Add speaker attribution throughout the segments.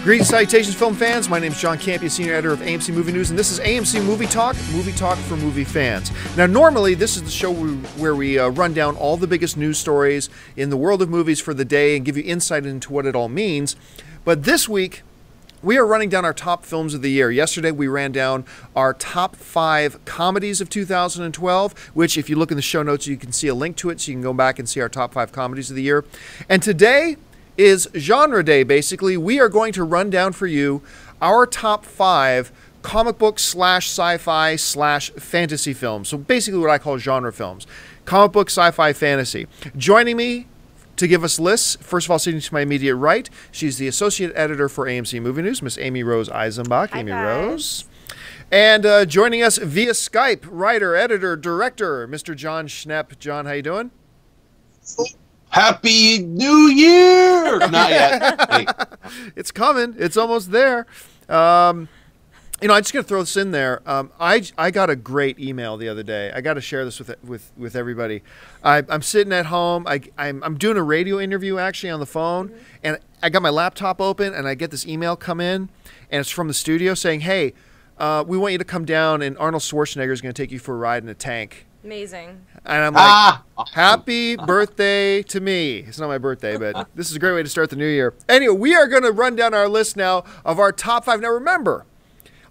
Speaker 1: Greetings, salutations, film fans. My name is John Campion, senior editor of AMC Movie News, and this is AMC Movie Talk for movie fans. Now, normally, this is the show where we run down all the biggest news stories in the world of movies for the day and give you insight into what it all means. But this week, we are running down our top films of the year. Yesterday, we ran down our top 5 comedies of 2012, which, if you look in the show notes, you can see a link to it, so you can go back and see our top 5 comedies of the year. And today is genre day, basically. We are going to run down for you our top 5 comic book slash sci-fi slash fantasy films. So basically what I call genre films. Comic book, sci-fi, fantasy. Joining me to give us lists, first of all, sitting to my immediate right, she's the associate editor for AMC Movie News, Miss Amy Rose Eisenbach. Amy Rose. And joining us via Skype, writer, editor, director, Mr. John Schnepp. John, how you doing?
Speaker 2: Happy New Year! Not yet. Hey.
Speaker 1: It's coming. It's almost there. I'm just going to throw this in there. I got a great email the other day. I got to share this with everybody. I'm sitting at home. I'm doing a radio interview actually on the phone, and I got my laptop open, and I get this email come in, and it's from the studio saying, "Hey, we want you to come down, and Arnold Schwarzenegger is going to take you for a ride in a tank."
Speaker 3: Amazing.
Speaker 1: And I'm like, happy birthday to me. It's not my birthday, but this is a great way to start the new year. Anyway, we are going to run down our list now of our top 5. Now, remember,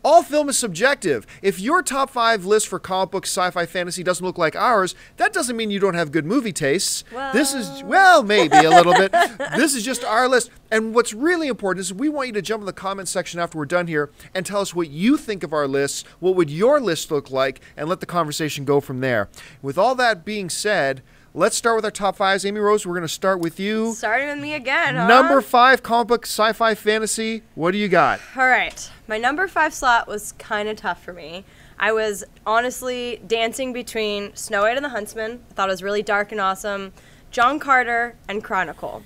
Speaker 1: all film is subjective. If your top 5 list for comic book, sci-fi, fantasy doesn't look like ours, that doesn't mean you don't have good movie tastes.
Speaker 3: Well.
Speaker 1: This is, well, maybe a little bit. This is just our list. And what's really important is we want you to jump in the comments section after we're done here and tell us what you think of our lists, what would your list look like, and let the conversation go from there. With all that being said, let's start with our top 5s. Amy Rose, we're going to start with you.
Speaker 3: Starting with me again, huh?
Speaker 1: Number 5, comic book, sci-fi, fantasy. What do you got?
Speaker 3: All right. My number 5 slot was kind of tough for me. I was honestly dancing between Snow White and the Huntsman. I thought it was really dark and awesome. John Carter and Chronicle.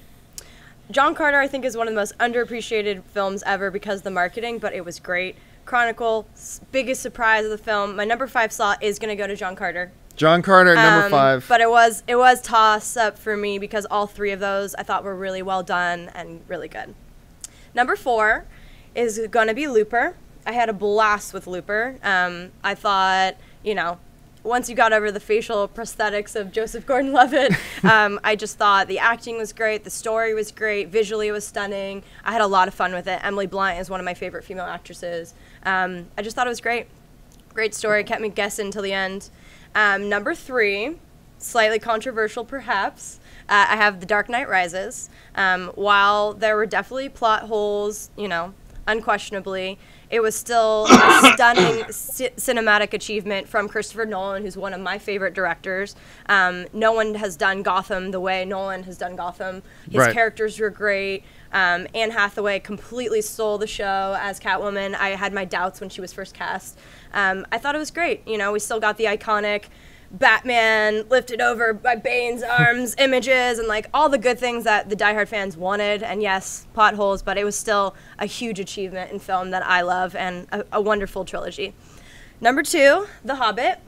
Speaker 3: John Carter, I think, is one of the most underappreciated films ever because of the marketing, but it was great. Chronicle, biggest surprise of the film. My number 5 slot is going to go to John Carter.
Speaker 1: John Carter, number 5.
Speaker 3: But it was toss-up for me because all 3 of those I thought were really well done and really good. Number 4 is going to be Looper. I had a blast with Looper. I thought, once you got over the facial prosthetics of Joseph Gordon-Levitt, I just thought the acting was great, the story was great, visually it was stunning. I had a lot of fun with it. Emily Blunt is one of my favorite female actresses. I just thought it was great. Great story, kept me guessing until the end. Number 3, slightly controversial perhaps, I have The Dark Knight Rises. While there were definitely plot holes, unquestionably, it was still a stunning cinematic achievement from Christopher Nolan, who's one of my favorite directors. No one has done Gotham the way Nolan has done Gotham. His characters were great. Anne Hathaway completely stole the show as Catwoman. I had my doubts when she was first cast. I thought it was great. We still got the iconic Batman lifted over by Bane's arms images and all the good things that the diehard fans wanted. And yes, plot holes, but it was still a huge achievement in film that I love and a wonderful trilogy. Number 2, The Hobbit.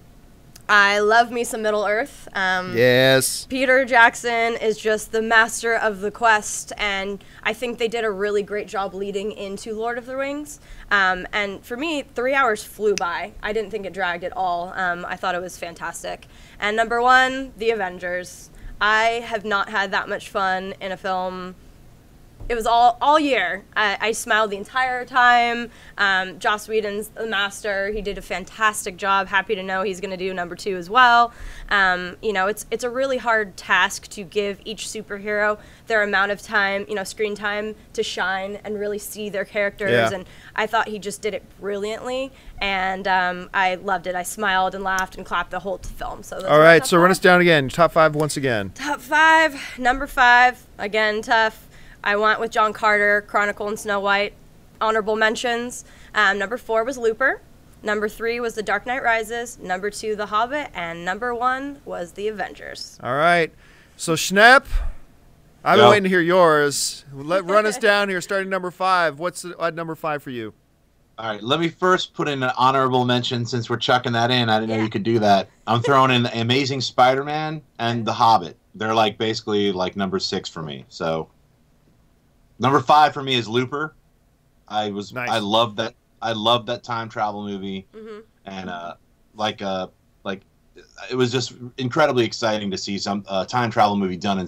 Speaker 3: I love me some Middle-earth.
Speaker 1: Yes.
Speaker 3: Peter Jackson is just the master of the quest, and I think they did a really great job leading into Lord of the Rings. And for me, 3 hours flew by. I didn't think it dragged at all. I thought it was fantastic. And number 1, The Avengers. I have not had that much fun in a film. It was all year. I smiled the entire time. Joss Whedon's the master. He did a fantastic job. Happy to know he's going to do number 2 as well. It's a really hard task to give each superhero their amount of time, screen time to shine and really see their characters.
Speaker 1: Yeah.
Speaker 3: And I thought he just did it brilliantly. And I loved it. I smiled and laughed and clapped the whole film. So
Speaker 1: all right, so run us down again. Top 5 once again.
Speaker 3: Top 5. Number 5. Again, tough. I went with John Carter, Chronicle, and Snow White. Honorable mentions. Number 4 was Looper. Number 3 was The Dark Knight Rises. Number 2, The Hobbit. And number 1 was The Avengers.
Speaker 1: All right. So, Schnepp, I've been waiting to hear yours. Run us down here, starting number 5. What's number 5 for you?
Speaker 2: All right, let me first put in an honorable mention since we're chucking that in. I didn't know you could do that. I'm throwing in Amazing Spider-Man and The Hobbit. They're basically number 6 for me. So number 5 for me is Looper.
Speaker 1: Nice.
Speaker 2: I love that. I love that time travel movie, and like it was just incredibly exciting to see some time travel movie done in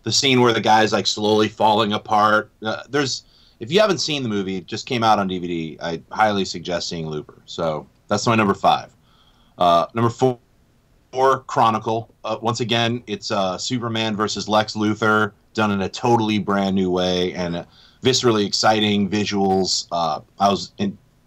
Speaker 2: the scene where the guy's like slowly falling apart. If you haven't seen the movie, it just came out on DVD. I highly suggest seeing Looper. So that's my number 5. Number 4, Chronicle. Once again, it's Superman versus Lex Luthor done in a totally brand new way and viscerally exciting visuals. I was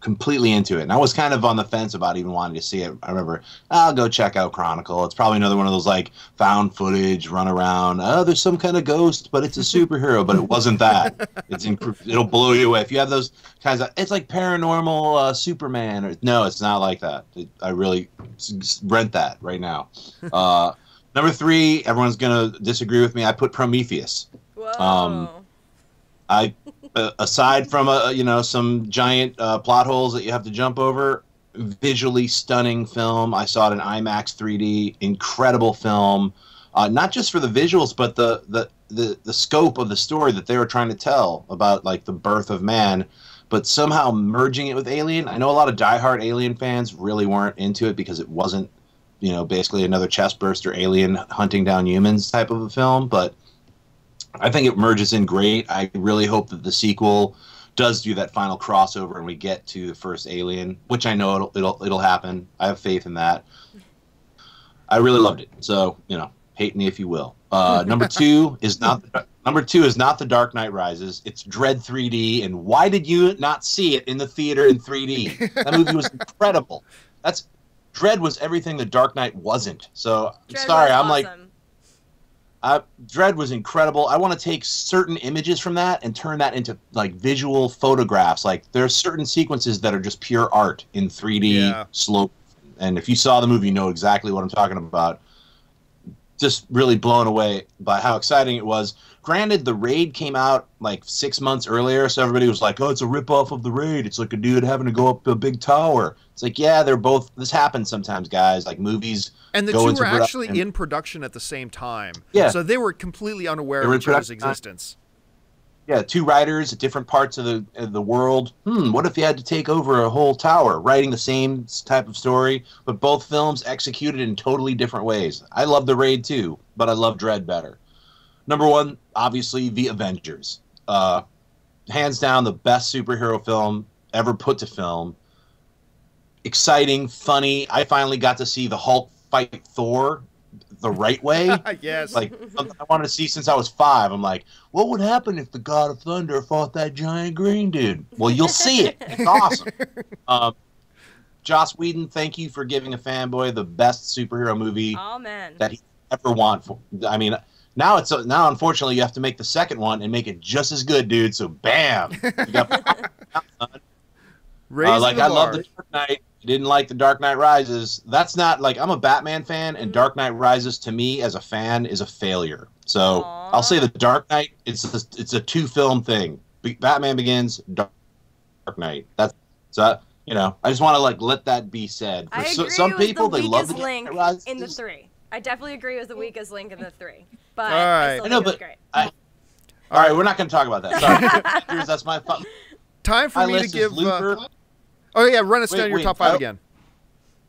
Speaker 2: completely into it, and I was kind of on the fence about even wanting to see it. I remember, I'll go check out Chronicle. It's probably another one of those like found footage, run around. Oh, there's some kind of ghost, but it's a superhero. But it wasn't that. It'll blow you away if you have those kinds of. It's like paranormal Superman. No, it's not like that. I really rent that right now. Number 3, everyone's gonna disagree with me. I put Prometheus.
Speaker 3: Whoa.
Speaker 2: Aside from some giant plot holes that you have to jump over, visually stunning film. I saw it in IMAX 3D. Incredible film, not just for the visuals, but the scope of the story that they were trying to tell about like the birth of man, but somehow merging it with Alien. I know a lot of diehard Alien fans really weren't into it because it wasn't, basically another chestburster alien hunting down humans type of a film, but I think it merges in great. I really hope that the sequel does do that final crossover and we get to the first Alien, which I know it'll happen. I have faith in that. I really loved it. So, hate me if you will. Number 2 is not The Dark Knight Rises. It's Dredd 3D. And why did you not see it in the theater in 3D? That movie was incredible. Dredd was everything The Dark Knight wasn't. So
Speaker 3: Dredd
Speaker 2: sorry, I'm
Speaker 3: awesome.
Speaker 2: Dredd was incredible. I want to take certain images from that and turn that into like visual photographs. Like there are certain sequences that are just pure art in 3D slow. And if you saw the movie, you know exactly what I'm talking about. Just really blown away by how exciting it was. Granted, The Raid came out like 6 months earlier, so everybody was like, oh, it's a ripoff of The Raid. It's like a dude having to go up a big tower. It's like, yeah, this happens sometimes, guys. Like movies.
Speaker 1: And the two were actually in production at the same time.
Speaker 2: Yeah.
Speaker 1: So they were completely unaware of each other's existence.
Speaker 2: Yeah, 2 writers at different parts of the world. What if you had to take over a whole tower, writing the same type of story, but both films executed in totally different ways? I love The Raid too, but I love Dredd better. Number 1, obviously, The Avengers. Hands down, the best superhero film ever put to film. Exciting, funny. I finally got to see the Hulk fight Thor the right way.
Speaker 1: Yes.
Speaker 2: Like something I wanted to see since I was 5. I'm like, what would happen if the God of Thunder fought that giant green dude? Well, you'll see it. It's awesome. Joss Whedon, thank you for giving a fanboy the best superhero movie that he ever want. I mean, now unfortunately you have to make the second one and make it just as good, dude. So bam, you got I love the Dark Knight. Didn't like The Dark Knight Rises. That's not like I'm a Batman fan, and Dark Knight Rises to me as a fan is a failure. So I'll say The Dark Knight. It's a 2-film thing. Batman Begins, Dark Knight. That's I just want to like let that be said.
Speaker 3: I agree.
Speaker 2: Some people they love The
Speaker 3: link
Speaker 2: Dark Knight Rises.
Speaker 3: in the 3. I definitely agree it was the weakest link in the 3. But
Speaker 1: all right.
Speaker 3: I still think it was great.
Speaker 2: All right, we're not going to talk about that. Sorry, that's my fun.
Speaker 1: Time for me to give. Run us down your top 5 again.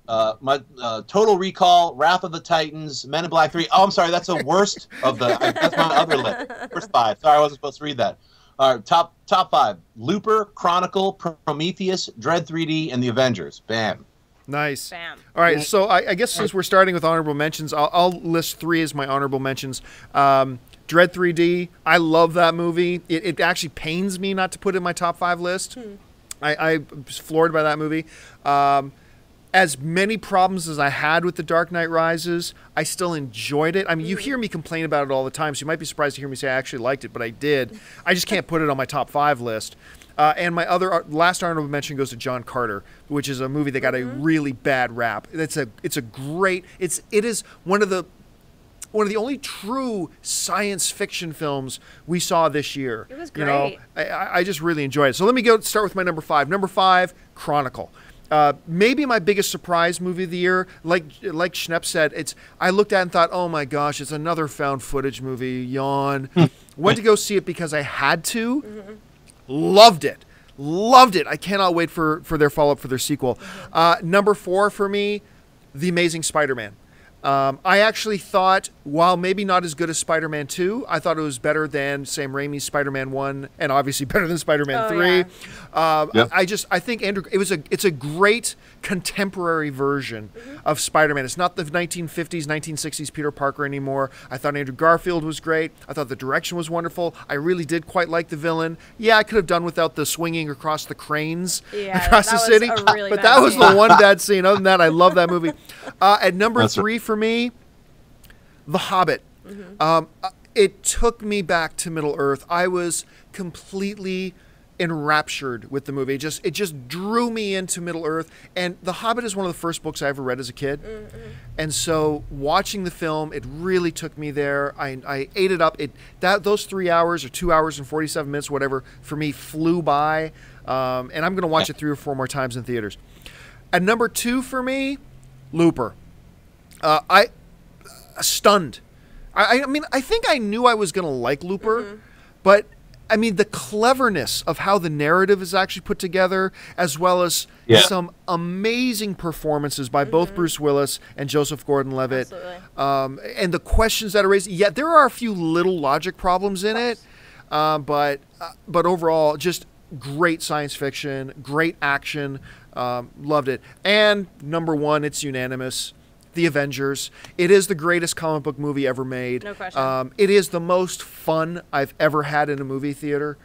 Speaker 2: My Total Recall, Wrath of the Titans, Men in Black 3. Oh, I'm sorry, that's the worst of the. That's my other list. First 5. Sorry, I wasn't supposed to read that. All right, top 5: Looper, Chronicle, Prometheus, Dredd 3D, and The Avengers. Bam.
Speaker 1: Nice.
Speaker 3: Bam.
Speaker 1: All right, so I guess since we're starting with honorable mentions, I'll list 3 as my honorable mentions. Dredd 3D, I love that movie. It actually pains me not to put it in my top 5 list. I was floored by that movie. As many problems as I had with The Dark Knight Rises, I still enjoyed it. I mean, you hear me complain about it all the time, so you might be surprised to hear me say I actually liked it, but I did. I just can't put it on my top 5 list. And my last honorable mention goes to John Carter, which is a movie that got a really bad rap. It is one of the only true science fiction films we saw this year.
Speaker 3: It was great.
Speaker 1: I just really enjoyed it. So let me start with my number 5. Number 5, Chronicle. Maybe my biggest surprise movie of the year. Like Schnepp said, I looked at it and thought, oh my gosh, it's another found footage movie. Yawn. Went to go see it because I had to. Loved it. Loved it. I cannot wait for their follow-up for their sequel. Number 4 for me, The Amazing Spider-Man. I actually thought, while maybe not as good as Spider-Man 2, I thought it was better than Sam Raimi's Spider-Man 1, and obviously better than Spider-Man 3. Yeah. I think it's a great contemporary version of Spider-Man. It's not the 1950s, 1960s Peter Parker anymore. I thought Andrew Garfield was great. I thought the direction was wonderful. I really did quite like the villain. Yeah, I could have done without the swinging across the cranes across the city,
Speaker 3: really
Speaker 1: but that was the one bad scene. Other than that, I love that movie. At number 3 for me, The Hobbit. It took me back to Middle Earth. I was completely enraptured with the movie. It just drew me into Middle Earth. And The Hobbit is one of the first books I ever read as a kid. And so watching the film, it really took me there. I ate it up. Those 3 hours or 2 hours and 47 minutes, whatever, for me flew by. And I'm going to watch it 3 or 4 more times in theaters. At number 2 for me, Looper. Stunned. I mean, I think I knew I was going to like Looper, but I mean, the cleverness of how the narrative is actually put together, as well as some amazing performances by both Bruce Willis and Joseph Gordon-Levitt, and the questions that are raised. Yet there are a few little logic problems in it, but overall, just great science fiction, great action. Loved it. And number 1, it's unanimous, The Avengers. It is the greatest comic book movie ever made. No question. It is the most fun I've ever had in a movie theater,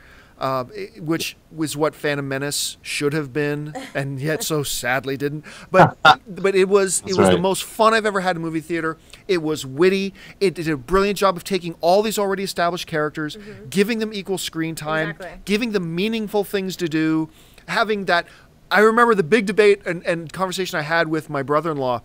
Speaker 1: which was what Phantom Menace should have been, and yet so sadly didn't. But it was the most fun I've ever had in a movie theater. It was witty. It did a brilliant job of taking all these already established characters, giving them equal screen time, giving them meaningful things to do, having that. I remember the big debate and conversation I had with my brother-in-law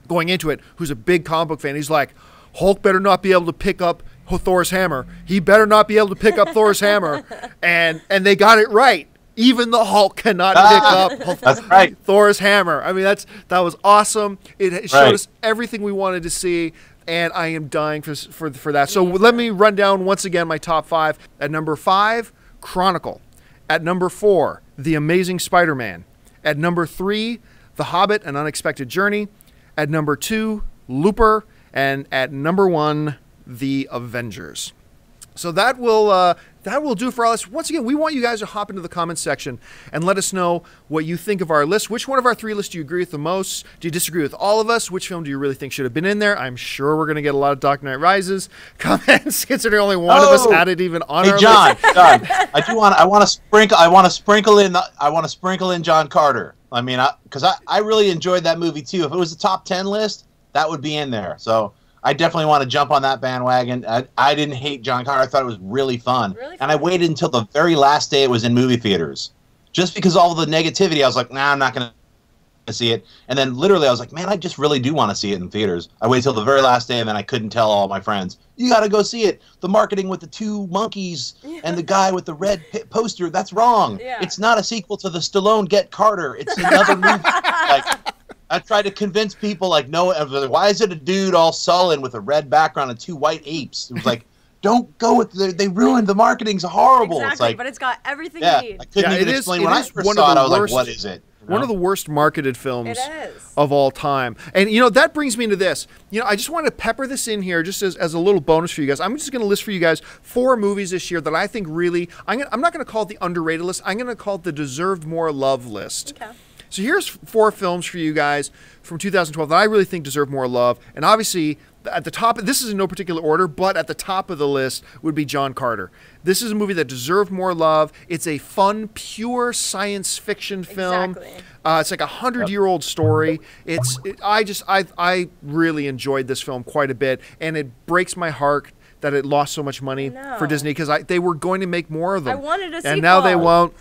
Speaker 1: going into it, who's a big comic book fan. He's like, Hulk better not be able to pick up Thor's hammer. He better not be able to pick up Thor's hammer. And they got it right. Even the Hulk cannot pick up Thor's hammer. I mean, that was awesome. It showed us everything we wanted to see, and I am dying for that. So let me run down once again my top 5. At number 5, Chronicle. At number 4, The Amazing Spider-Man. At number 3, The Hobbit, An Unexpected Journey. At number 2, Looper. And at number 1, The Avengers. So that will do for us. Once again, we want you guys to hop into the comments section and let us know what you think of our list. Which one of our 3 lists do you agree with the most? Do you disagree with all of us? Which film do you really think should have been in there? I'm sure we're going to get a lot of Dark Knight Rises comments, considering only one of us had it even on our list.
Speaker 2: John, I want to sprinkle in John Carter. I mean, because I really enjoyed that movie too. If it was a top 10 list, that would be in there. So I definitely want to jump on that bandwagon. I didn't hate John Carter. I thought it was really fun. And I waited until the very last day it was in movie theaters. Just because all the negativity, I was like, nah, I'm not going to see it. And then literally I was like, man, I just really do want to see it in theaters. I waited till the very last day, and then I couldn't tell all my friends, you got to go see it. The marketing with the 2 monkeys and the guy with the red poster, that's wrong. It's not a sequel to the Stallone Get Carter. It's another movie. I tried to convince people, like, no, why is it a dude all sullen with a red background and 2 white apes? It was like, don't go with they ruined the marketing's horrible.
Speaker 3: Exactly,
Speaker 2: it's like,
Speaker 3: but it's got everything you need.
Speaker 2: I couldn't even explain. When I first saw it, I was like, what is it?
Speaker 1: One of the worst marketed films of all time. And, that brings me into this. I just wanted to pepper this in here just as a little bonus for you guys. I'm just going to list for you guys 4 movies this year that I think really, I'm not going to call it the underrated list. I'm going to call it the deserved more love list. Okay. So here's 4 films for you guys from 2012 that I really think deserve more love. And obviously, at the top, this is in no particular order, but at the top of the list would be John Carter. This is a movie that deserved more love. It's a fun, pure science fiction film. Exactly. It's like a 100-year-old story. I really enjoyed this film quite a bit, and it breaks my heart that it lost so much money for Disney, because they were going to make more of them.
Speaker 3: I wanted a sequel.
Speaker 1: And now they won't.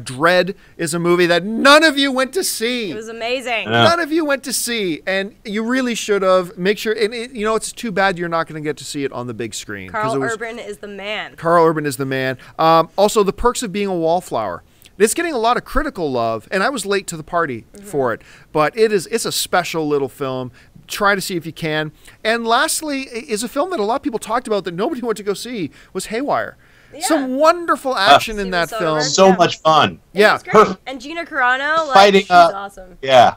Speaker 1: Dread is a movie that none of you went to see.
Speaker 3: It was amazing.
Speaker 1: Yeah. None of you went to see, and you really should have. Make sure, and it's too bad you're not going to get to see it on the big screen.
Speaker 3: Carl Urban is the man.
Speaker 1: Carl Urban is the man. Also, The Perks of Being a Wallflower. It's getting a lot of critical love, and I was late to the party for it, but it's a special little film. Try to see if you can. And lastly, is a film that a lot of people talked about that nobody went to go see, was Haywire.
Speaker 3: Yeah.
Speaker 1: Some wonderful action in that film.
Speaker 2: So much fun.
Speaker 1: Yeah.
Speaker 3: It was great. And Gina Carano, like,
Speaker 2: Fighting,
Speaker 3: she's awesome.
Speaker 2: Yeah.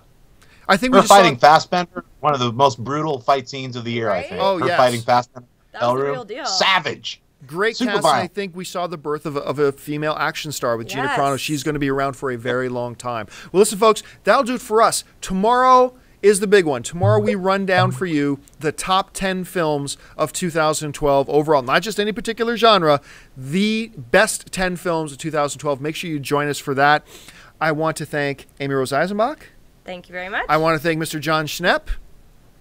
Speaker 1: I think
Speaker 2: her fighting Fassbender, one of the most brutal fight scenes of the year, I think.
Speaker 1: Oh,
Speaker 2: her
Speaker 1: yes.
Speaker 2: fighting Fassbender.
Speaker 3: That was the real deal.
Speaker 2: Savage.
Speaker 1: Great
Speaker 2: Super
Speaker 1: cast,
Speaker 2: violent.
Speaker 1: and I think we saw the birth of a female action star with Gina Carano. She's going to be around for a very long time. Well, listen, folks, that'll do it for us. Tomorrow is the big one. Tomorrow we run down for you the top 10 films of 2012 overall. Not just any particular genre, the best 10 films of 2012. Make sure you join us for that. I want to thank Amy Rose Eisenbach.
Speaker 3: Thank you very much.
Speaker 1: I want to thank Mr. John Schnepp.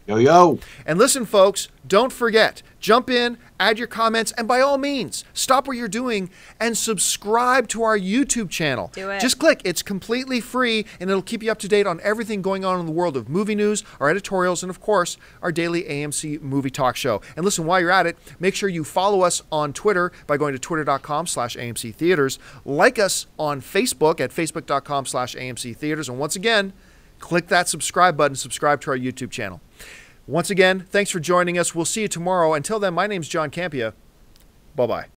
Speaker 2: Yo, yo.
Speaker 1: And listen, folks, don't forget, jump in, add your comments, and by all means, stop what you're doing and subscribe to our YouTube channel.
Speaker 3: Do it.
Speaker 1: Just click. It's completely free, and it'll keep you up to date on everything going on in the world of movie news, our editorials, and, of course, our daily AMC Movie Talk show. And listen, while you're at it, make sure you follow us on Twitter by going to twitter.com/AMC Theaters. Like us on Facebook at facebook.com/AMC Theaters. And once again, click that subscribe button, subscribe to our YouTube channel. Once again, thanks for joining us. We'll see you tomorrow. Until then, my name's John Campia. Bye-bye.